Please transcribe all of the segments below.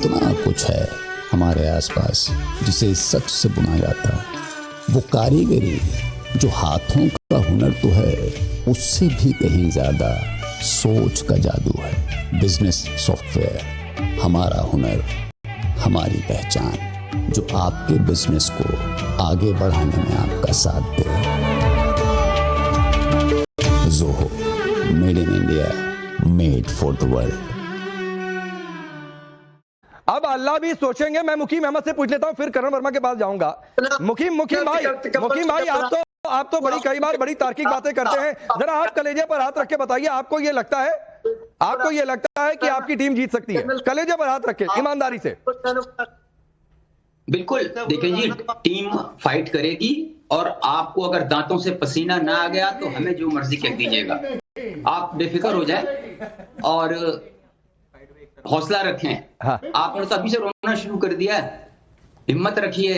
इतना कुछ है हमारे आसपास जिसे सच से बुना जाता है। वो कारीगरी जो हाथों का हुनर तो है, उससे भी कहीं ज्यादा सोच का जादू है। बिजनेस सॉफ्टवेयर, हमारा हुनर, हमारी पहचान, जो आपके बिजनेस को आगे बढ़ाने में आपका साथ दे। Zoho, made in India, made for the world. अब अल्लाह भी सोचेंगे। मैं मुकीम अहमद से पूछ लेता हूं, फिर करण वर्मा के पास जाऊंगा। मुकीम भाई आप तो बड़ी कई बार बड़ी तार्किक बातें करते हैं। जरा आप कलेजे पर हाथ रख के बताइए, आपको ये लगता है कि आपकी टीम जीत सकती है? कलेजे पर हाथ रखे ईमानदारी से। बिल्कुल, देखिए जी, टीम फाइट करेगी और आपको अगर दांतों से पसीना ना आ गया तो हमें जो मर्जी कह दीजिएगा, आप बेफिक्र हो जाए और हौसला रखें। हाँ। आपने तो अभी से रोना शुरू कर दिया है, हिम्मत रखिए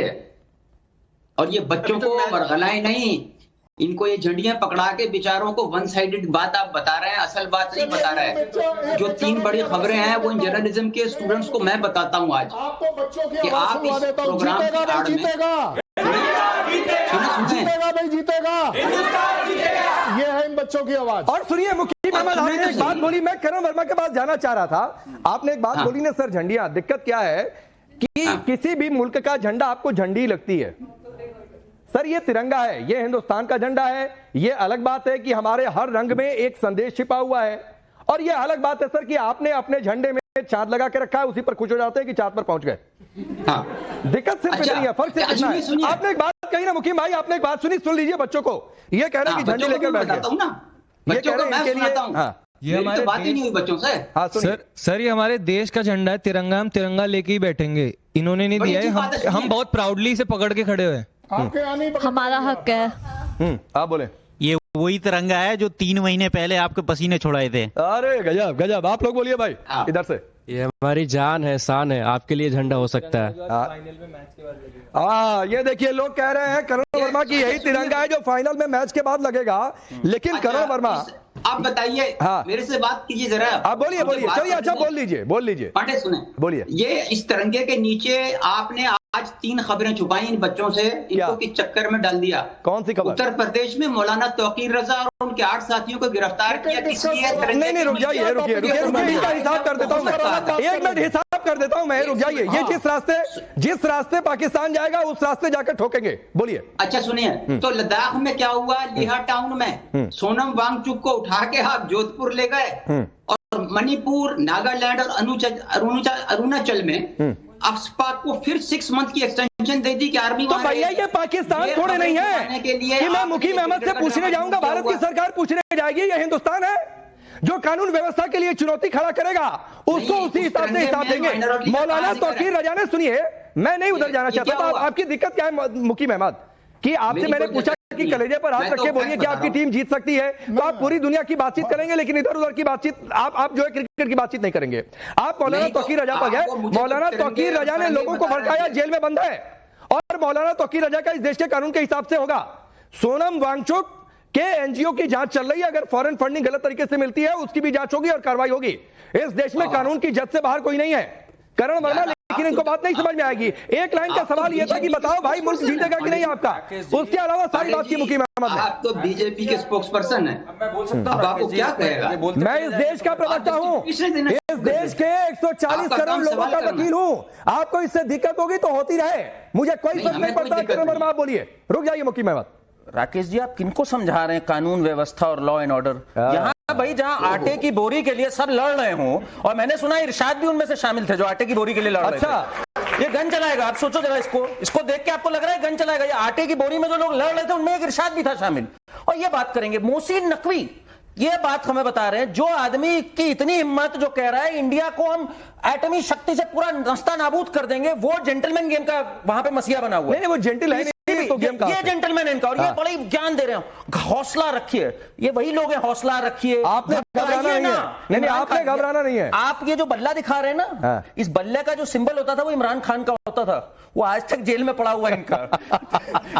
और ये बच्चों को बरगलाएं नहीं। इनको ये झंडियां पकड़ा के बेचारों को वन साइडेड बात आप बता रहे हैं, असल बात नहीं बता रहे हैं। जो 3 बड़ी खबरें हैं वो इन जर्नलिज्म के स्टूडेंट्स को मैं बताता हूं आज कि आप इस प्रोग्राम की आड़ में जीतेगा, ये है इन बच्चों की आवाज। और सुनिए मुकीम अहमद, आपने एक बात बोली, मैं करण वर्मा के पास जाना चाह रहा था। आपने एक बात बोली ना सर, झंडियां, दिक्कत क्या है कि किसी भी मुल्क का झंडा आपको झंडी लगती है। सर ये तिरंगा है, ये हिंदुस्तान का झंडा है। ये अलग बात है कि हमारे हर रंग में एक संदेश छिपा हुआ है, और ये अलग बात है सर कि आपने अपने झंडे में चांद लगा के रखा है, उसी पर खुश हो जाते हैं कि चांद पर पहुंच गए। दिक्कत सिर्फ इतनी है, फर्क सिर्फ इतना है। आपने एक बात कही ना मुकीम भाई, आपने एक बात सुन लीजिए। बच्चों को ये कह रहे हैं कि झंडे लेकर बैठ गए। ये कह रहे हैं इनके लिए, ये हमारे बात ही नहीं हुई बच्चों से। हाँ, सर ये हमारे देश का झंडा है, तिरंगा, हम तिरंगा लेके ही बैठेंगे। इन्होंने नहीं दिया है, हम बहुत प्राउडली से पकड़ के खड़े हुए। हमारा हक है। आप बोले। ये वही तिरंगा है जो 3 महीने पहले आपके पसीने छुड़ाए थे। अरे गजब गजब, आप लोग बोलिए भाई इधर से। ये हमारी जान है, शान है, आपके लिए झंडा हो सकता है। ये देखिए लोग कह रहे हैं करण वर्मा की यही तिरंगा है जो फाइनल में मैच के बाद लगेगा। लेकिन करण वर्मा आप बताइए, मेरे से बात कीजिए जरा। आप बोलिए चलिए, अच्छा बोल लीजिए पांडे सुने, बोलिए। ये इस तिरंगे के नीचे आपने आज 3 खबरें छुपाई इन बच्चों से, इनको किस चक्कर में डाल दिया? कौन सी खबर? उत्तर प्रदेश में मौलाना तौकीर रजा और उनके 8 साथियों को गिरफ्तार किया, किस लिए? नहीं रुक जाइए, रुकिए हिसाब कर देता हूँ मैं, 1 मिनट हिसाब कर देता हूँ मैं, रुक जाइए। ये जिस रास्ते पाकिस्तान जाएगा उस रास्ते जाकर ठोकेंगे। बोलिए। अच्छा सुनिए, तो लद्दाख में क्या हुआ? लेह टाउन में सोनम वांगचुक को उठा के आप जोधपुर ले गए, और मणिपुर, नागालैंड और अरुणाचल में अक्सपा को फिर 6 मंथ की एक्सटेंशन दे दी कि आर्मी। तो भैया ये पाकिस्तान थोड़े नहीं है कि मैं मुकीम अहमद से पूछने जाऊंगा, भारत की सरकार पूछने जाएगी। ये हिंदुस्तान है जो कानून व्यवस्था के लिए चुनौती खड़ा करेगा, उसको उसी हिसाब से हिसाब देंगे। मौलाना तौकीर रजा ने, सुनिए मैं नहीं उधर जाना चाहता था। आपकी दिक्कत क्या है मुकीम अहमद कि आपसे मैंने पूछा कि कलेजे पर हाथ रखे बोलिए कि आपकी टीम जीत सकती है, तो आप पूरी दुनिया की बातचीत करेंगे, लेकिन इधर उधर की बातचीत आप जो है क्रिकेट की बातचीत नहीं करेंगे। आप मौलाना तौकीर रजा पर गए, मौलाना तौकीर रजा ने लोगों को भड़काया, जेल में बंद है, और मौलाना तौकीर रजा का इस देश के कानून के हिसाब से होगा। सोनम वांगचुक के एनजीओ की जांच चल रही है, अगर फॉरेन फंडिंग गलत तरीके से मिलती है उसकी भी जांच होगी और कार्रवाई होगी। इस देश में कानून की जद से बाहर कोई नहीं है। करण वर्मा, लेकिन इनको बात नहीं समझ में आएगी। एक लाइन का सवाल यह था कि बताओ भाई मुल्क जीतेगा कि नहीं आपका, उसके अलावा सारी बात की मुकीम अहमद। आप तो बीजेपी के स्पोक्स पर्सन है, अब आपको क्या कहेगा? मैं इस देश का प्रवक्ता हूँ, इस देश के 140 करोड़ लोगों का वकील हूँ। आपको इससे दिक्कत होगी तो होती रहे, मुझे कोई फर्क नहीं पड़ता। करण वर्मा आप बोलिए, रुक जाइए मुकीम अहमद। राकेश जी, आप किनको समझा रहे हैं कानून व्यवस्था और लॉ एंड ऑर्डर? यहाँ भाई जहाँ आटे की बोरी के लिए सब लड़ रहे हों, और मैंने सुना इरशाद भी उनमें से शामिल थे जो आटे की बोरी के लिए लड़ रहे थे। ये गन चलाएगा, आप सोचो जरा, इसको देख के आपको लग रहा है गन चलाएगा? ये आटे की बोरी में जो लोग लड़ रहे थे उनमें एक इरशाद भी था शामिल। और ये बात करेंगे मोहसिन नकवी, ये बात हमें बता रहे हैं, जो आदमी की इतनी हिम्मत, जो कह रहा है इंडिया को हम एटमी शक्ति से पूरा नस्ता नाबूद कर देंगे, वो जेंटलमैन गेम का वहां पे मसीहा बना हुआ है। नहीं वो जेंटल है, तो गेम का ये जेंटलमैन इनका, और ये बड़ा ही ज्ञान दे रहे हैं, हौसला रखिए। ये वही लोग हैं, हौसला रखिए। आपने घबराना नहीं है, नहीं आपने घबराना नहीं है। आप ये जो बल्ला दिखा रहे हैं ना, इस बल्ले का जो सिंबल होता था वो इमरान खान का होता था, वो आज तक जेल में पड़ा हुआ है इनका।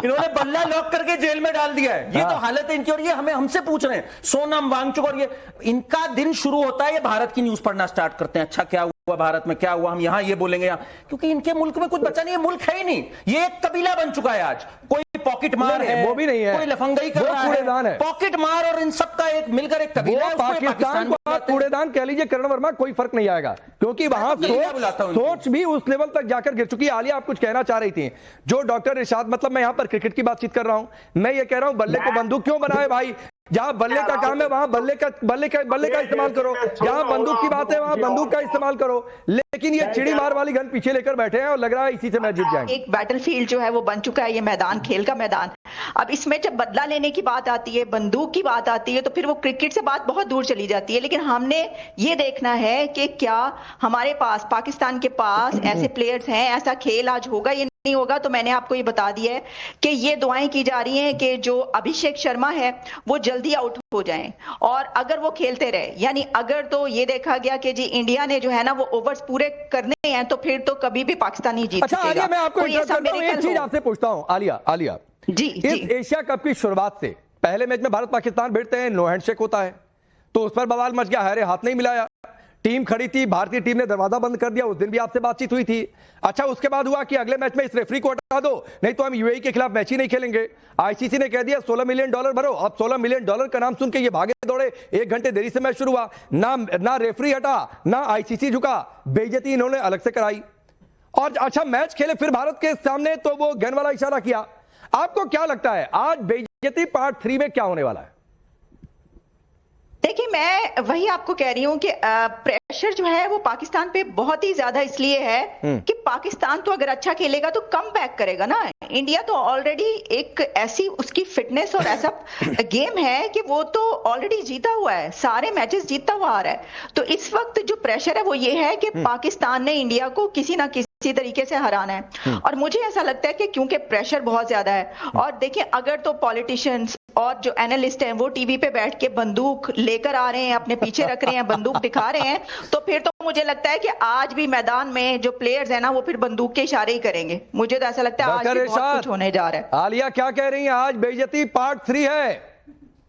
इन्होंने बल्ला लॉक करके जेल में डाल दिया है। ये तो हालत है इनकी, और ये हमसे पूछ रहे हैं सोनम वांगचुक, और ये इनका दिन शुरू होता है, ये भारत की न्यूज पढ़ना स्टार्ट करते हैं। अच्छा क्या हुआ भारत में, क्या हुआ, हम यहाँ ये बोलेंगे यहाँ, क्योंकि इनके मुल्क में कुछ बचा नहीं है, मुल्क है ही नहीं, ये एक कबीला बन चुका है आज। कोई पॉकेट मार है, वो भी नहीं है, कोई लफंगई कर रहा है, पॉकेट मार और इन सबका एक मिलकर एक कबीला है। पाकिस्तान को आप कूड़ेदान कह लीजिए करण वर्मा, कोई फर्क नहीं आएगा, क्योंकि वहां सोच भी उस लेवल तक जाकर गिर चुकी है। आलिया, आप कुछ कहना चाह रही थी, जो डॉक्टर इरशाद, मतलब मैं यहाँ पर क्रिकेट की बातचीत कर रहा हूं, मैं ये कह रहा हूं बल्ले को बंदूक क्यों बनाए भाई? जहां बल्ले का काम है वहां बल्ले का इस्तेमाल करो, जहां बंदूक की बात है वहां बंदूक का इस्तेमाल करो, लेकिन ये चिड़ी मार वाली गन पीछे लेकर बैठे हैं और लग रहा है इसी से मैच जीत जाएंगे। एक बैटलफील्ड जो है वो बन चुका है ये मैदान, खेल का मैदान। अब इसमें जब बदला लेने की बात आती है, बंदूक की बात आती है, तो फिर वो क्रिकेट से बात बहुत दूर चली जाती है। लेकिन हमने ये देखना है कि क्या हमारे पास, पाकिस्तान के पास ऐसे प्लेयर्स हैं, ऐसा खेल आज होगा ये नहीं होगा। तो मैंने आपको ये बता दिया है कि ये दुआएं की जा रही हैं कि जो अभिषेक शर्मा है वो जल्दी आउट हो जाएं, और अगर वो खेलते रहे, यानी अगर तो ये देखा गया कि जी इंडिया ने जो है ना वो ओवर्स पूरे करने हैं, तो फिर तो कभी भी पाकिस्तान नहीं जीत सकेगा। आलिया, मैं आपको एक चीज आपसे पूछता हूं, आलिया जी, इस एशिया कप की शुरुआत से पहले मैच में भारत पाकिस्तान भिड़ते हैं, नो हैंडशेक होता है, तो उस पर बवाल मच गया, हरे हाथ नहीं मिलाया, टीम खड़ी थी, भारतीय टीम ने दरवाजा बंद कर दिया, उस दिन भी आपसे बातचीत हुई थी। अच्छा, उसके बाद हुआ कि अगले मैच में इस रेफरी को हटा दो, नहीं तो हम यूएई के खिलाफ मैच ही नहीं खेलेंगे। आईसीसी ने कह दिया $16 मिलियन भरो। अब $16 मिलियन का नाम सुन के ये भागे दौड़े, 1 घंटे देरी से मैच शुरू हुआ, ना रेफरी हटा, ना आईसीसी झुका, बेइज्जती इन्होंने अलग से कराई। और अच्छा मैच खेले फिर भारत के सामने, तो वो गन वाला इशारा किया। आपको क्या लगता है आज बेइज्जती पार्ट 3 में क्या होने वाला है? देखिए, मैं वही आपको कह रही हूं कि प्रेशर जो है वो पाकिस्तान पे बहुत ही ज्यादा इसलिए है कि पाकिस्तान तो अगर अच्छा खेलेगा तो कम बैक करेगा ना। इंडिया तो ऑलरेडी एक ऐसी उसकी फिटनेस और ऐसा गेम है कि वो तो ऑलरेडी जीता हुआ है, सारे मैचेस जीतता हुआ आ रहा है। तो इस वक्त जो प्रेशर है वो ये है कि पाकिस्तान ने इंडिया को किसी ना किसी तरीके से हराना है। और मुझे ऐसा लगता है कि क्योंकि प्रेशर बहुत ज्यादा है, और देखिए अगर तो पॉलिटिशियंस और जो एनालिस्ट हैं वो टीवी पे बैठ के बंदूक लेकर आ रहे हैं, अपने पीछे रख रहे हैं, बंदूक दिखा रहे हैं, तो फिर तो मुझे लगता है कि आज भी मैदान में जो प्लेयर्स हैं ना वो फिर बंदूक के इशारे ही करेंगे। मुझे तो ऐसा लगता है आज भी बहुत कुछ होने जा रहा है। आलिया क्या कह रही हैं? आज बेइज्जती पार्ट 3 है।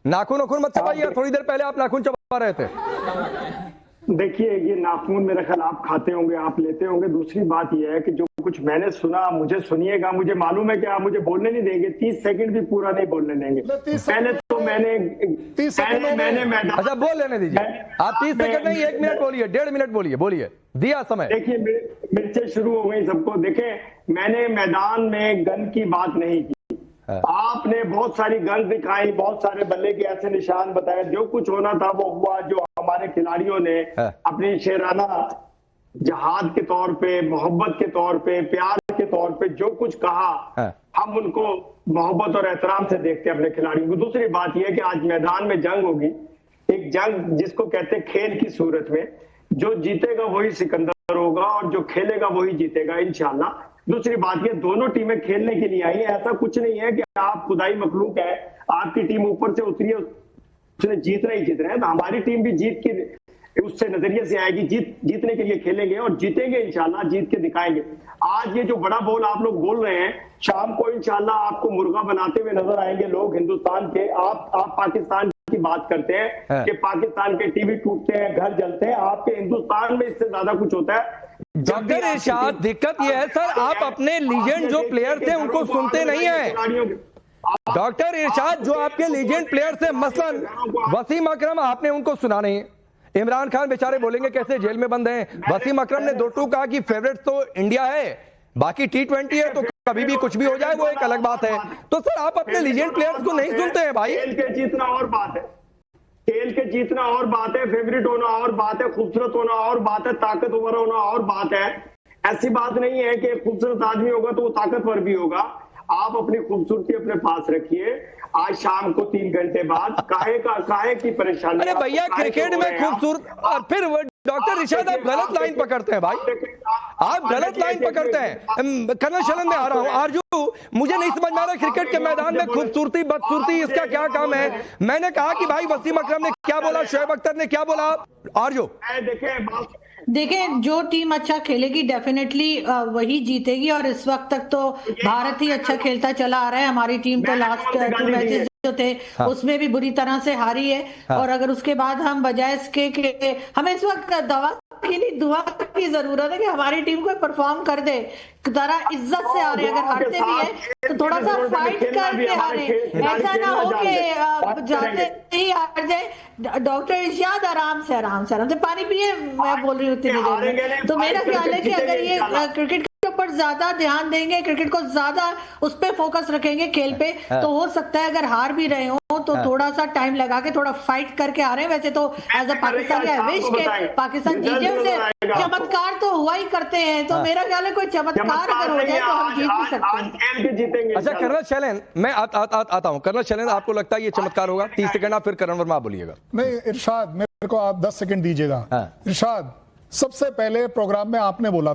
नाखून मत चबाइए, थोड़ी देर पहले आप नाखून चबा रहे थे। देखिए, ये नाखून मेरा ख्याल आप खाते होंगे, आप लेते होंगे। दूसरी बात यह है कि जो कुछ मैंने सुना, मुझे सुनिएगा, मुझे मालूम है कि आप मुझे बोलने नहीं देंगे, 30 सेकंड भी पूरा नहीं बोलने देंगे। पहले तो मैंने मैदान, अच्छा बोल लेने दीजिए आप, 30 सेकंड नहीं, 1 मिनट बोलिए, 1.5 मिनट बोलिए, दिया समय। देखिए मिर्चें शुरू हो गई सबको। देखे, मैंने मैदान में गन की बात नहीं की, आपने बहुत सारी गन दिखाई, बहुत सारे बल्ले के ऐसे निशान बताए, जो कुछ होना था वो हुआ। जो हमारे खिलाड़ियों ने अपनी शेराना जहाद के तौर पे, मोहब्बत के तौर पे, प्यार के तौर पे जो कुछ कहा, हम उनको मोहब्बत और एहतराम से देखते हैं अपने खिलाड़ियों को। दूसरी बात यह है कि आज मैदान में जंग होगी, एक जंग जिसको कहते हैं खेल की सूरत में, जो जीतेगा वही सिकंदर होगा और जो खेलेगा वही जीतेगा इंशाल्लाह। दूसरी बात ये, दोनों टीमें खेलने के लिए आई है, ऐसा कुछ नहीं है कि आप खुदाई मखलूक है, आपकी टीम ऊपर से उतरी है, उसने जीतना ही जीतना है। तो हमारी टीम भी जीत के उससे नजरिए से आएगी, जीतने के लिए खेलेंगे और जीतेंगे इंशाल्लाह, जीत के दिखाएंगे। आज ये जो बड़ा बोल आप लोग बोल रहे हैं, शाम को इंशाल्लाह आपको मुर्गा बनाते हुए नजर आएंगे लोग हिंदुस्तान के। आप पाकिस्तान की बात करते हैं कि पाकिस्तान के टीवी टूटते हैं, घर जलते हैं, आपके हिंदुस्तान में इससे ज्यादा कुछ होता है। डॉक्टर इरशाद, दिक्कत यह है सर, आप अपने लीजेंड जो प्लेयर थे उनको सुनते नहीं है। डॉक्टर इरशाद, जो आपके लीजेंड प्लेयर थे, मसलन वसीम अकरम, आपने उनको सुना नहीं। इमरान खान बेचारे बोलेंगे कैसे जेल में बंद हैं। वसीम अकरम ने 2 कहा कि फेवरेट तो इंडिया है, बाकी T20 है, तो कभी भी कुछ भी हो जाए वो एक अलग बात है। तो सर आप अपने लीजेंड प्लेयर्स को नहीं सुनते हैं भाई। खेल के जीतना और बात है, खेल के जीतना और बात है, फेवरेट होना और बात है, खूबसूरत होना और बात है, ताकतवर होना और बात है। ऐसी बात नहीं है कि खूबसूरत आदमी होगा तो वो ताकतवर भी होगा। आप अपनी खूबसूरती अपने पास रखिए। आज शाम को 3 घंटे बाद काहे की परेशानी। अरे भैया, क्रिकेट में खूबसूरत, और फिर डॉक्टर इरशाद आप गलत लाइन पकड़ते हैं भाई, आप गलत लाइन पकड़ते हैं। कर्नल शलन में आ रहा हूं, आरजू, मुझे नहीं समझ में आ रहा क्रिकेट के मैदान में खूबसूरती बदसूरती इसका क्या काम है। मैंने कहा कि भाई वसीम अकरम ने क्या बोला, शोएब अख्तर ने क्या बोला, आरजू देखिए, जो टीम अच्छा खेलेगी डेफिनेटली वही जीतेगी, और इस वक्त तक तो भारत ही अच्छा खेलता चला आ रहा है। हमारी टीम तो लास्ट 2 मैचेस जो थे उसमें भी बुरी तरह से हारी है। और अगर उसके बाद हम बजाय इसके हमें इस वक्त दावा की नहीं, दुआ की जरूरत है कि हमारी टीम को परफॉर्म कर दे, जरा इज्जत से आ रहे हैं। अगर हारते भी है तो थोड़ा सा फाइट करके हारे, ऐसा ना हो कि जाते ही हार जाए। डॉक्टर इरशाद आराम से पानी पिए, मैं बोल रही हूँ इतनी देर में। तो मेरा ख्याल है कि अगर ये क्रिकेट के ऊपर ज्यादा ध्यान देंगे, क्रिकेट को ज्यादा उस पे फोकस रखेंगे, खेल पे, तो हो सकता है अगर हार भी रहे हो तो थोड़ा सा टाइम लगा के थोड़ा फाइट करके आ रहे हैं। वैसे तो as a Pakistani I wish के पाकिस्तान जीते, उसे चमत्कार तो हुआ ही करते हैं, तो मेरा ख्याल है कोई चमत्कार अगर हो जाए तो हम जीत भी सकते हैं। अच्छा कर्नल शैलेंद्र, मैं आता हूँ। कर्नल शैलेंद्र, आपको लगता है ये चमत्कार होगा? 30 सेकंड आप, फिर करण वर्मा बोलिएगा। नहीं इरशाद, मेरे को आप 10 सेकंड दीजिएगा। इरशाद, सबसे पहले प्रोग्राम में आपने बोला था